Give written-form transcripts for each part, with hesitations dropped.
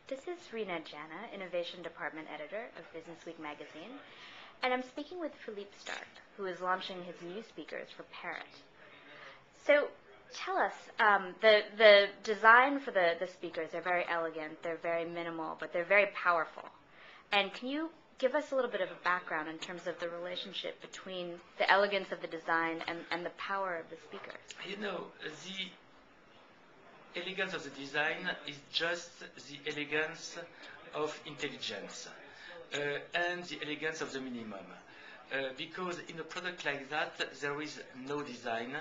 This is Rena Jana, Innovation Department Editor of Business Week magazine, and I'm speaking with Philippe Starck, who is launching his new speakers for Parrot. So tell us, the design for the speakers, they're very elegant, they're very minimal, but they're very powerful. And can you give us a little bit of a background in terms of the relationship between the elegance of the design and the power of the speakers? You know, the elegance of the design is just the elegance of intelligence and the elegance of the minimum. Because in a product like that, there is no design,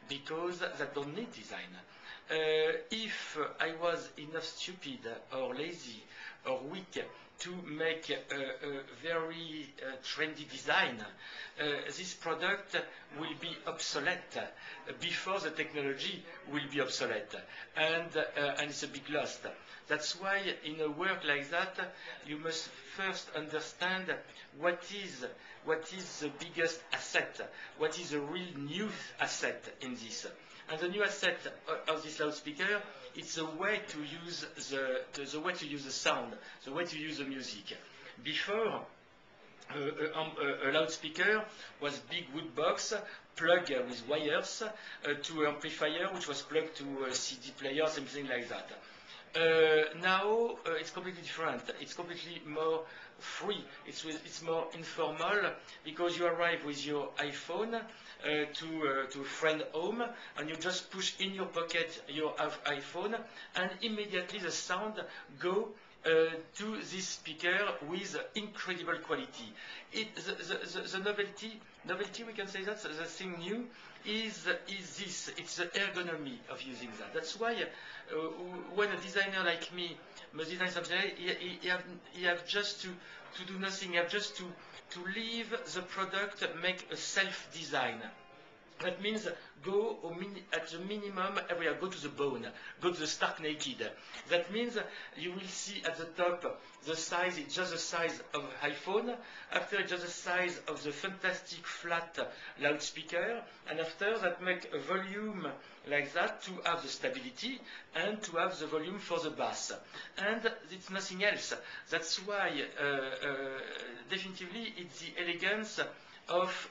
because that don't need design. If I was enough stupid or lazy or weak to make a very trendy design, this product will be obsolete before the technology will be obsolete, and it's a big loss. That's why in a work like that, you must first understand what is the biggest asset, what is the real new asset in this. And the new asset of this loudspeaker, it's the way to use the way to use the sound, the way to use the music. Before, a loudspeaker was big wood box plugged with wires to an amplifier which was plugged to a CD player, something like that. Now it's completely different. It's completely more free. It's more informal, because you arrive with your iPhone to a friend home, and you just push in your pocket your iPhone, and immediately the sound go to this speaker with incredible quality. The novelty, we can say that, the thing new is this. It's the ergonomy of using that. That's why when a designer like me must design something, he have just to do nothing. He have just to leave the product, make a self-design. That means go at the minimum area, go to the bone, go to the stark naked. That means you will see at the top the size, it's just the size of iPhone. After, it's just the size of the fantastic flat loudspeaker. And after that, make a volume like that to have the stability and to have the volume for the bass. And it's nothing else. That's why definitively it's the elegance of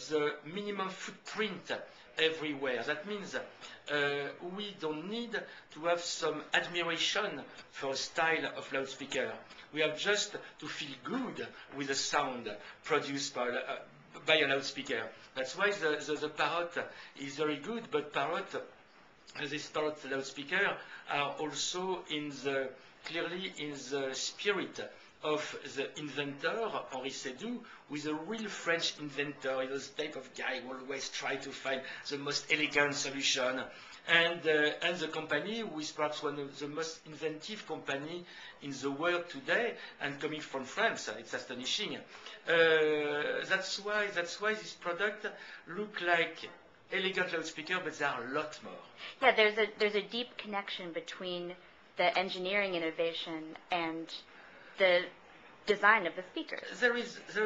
the minimum footprint everywhere. That means we don't need to have some admiration for a style of loudspeaker. We have just to feel good with the sound produced by a loudspeaker. That's why the Parrot is very good, but this Parrot loudspeaker are also clearly in the spirit of the inventor, Henri Seydoux, with a real French inventor. He was the type of guy who always tried to find the most elegant solution. And the company, who is perhaps one of the most inventive company in the world today, and coming from France, it's astonishing. That's why this product look like elegant loudspeaker, but there are a lot more. Yeah, there's a deep connection between the engineering innovation and the design of the speakers. There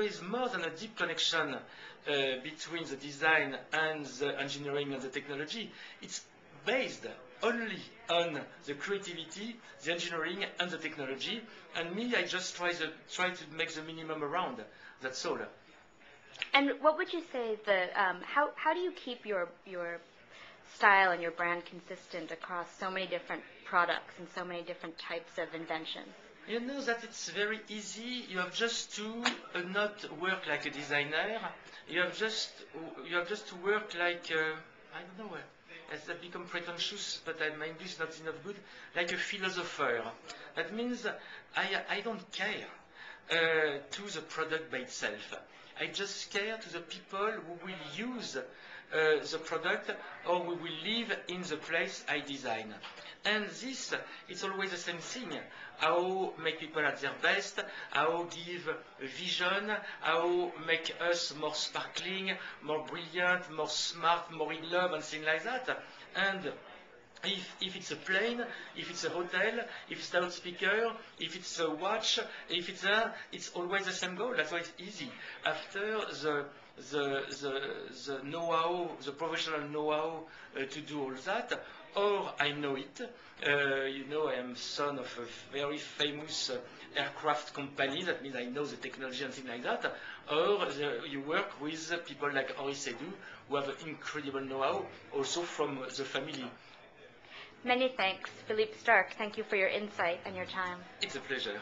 is more than a deep connection between the design and the engineering and the technology. It's based only on the creativity, the engineering, and the technology. And me, I just try to make the minimum around. That's all. And what would you say how do you keep your style and your brand consistent across so many different products and so many different types of inventions? You know that it's very easy. You have just to not work like a designer. You have just to work like I don't know. Has that become pretentious? But my English is not enough good. Like a philosopher. That means I don't care to the product by itself. I just care to the people who will use the product or who will live in the place I design. And this, it's always the same thing. How make people at their best, how give a vision, how make us more sparkling, more brilliant, more smart, more in love, and things like that. And if it's a plane, if it's a hotel, if it's a loudspeaker, if it's a watch, if it's always the same goal. That's why it's easy. After the know-how, the professional know-how to do all that, or I know it. You know, I am son of a very famous aircraft company. That means I know the technology and things like that. Or you work with people like Horace Edu, who have incredible know-how, also from the family. Many thanks, Philippe Starck. Thank you for your insight and your time. It's a pleasure.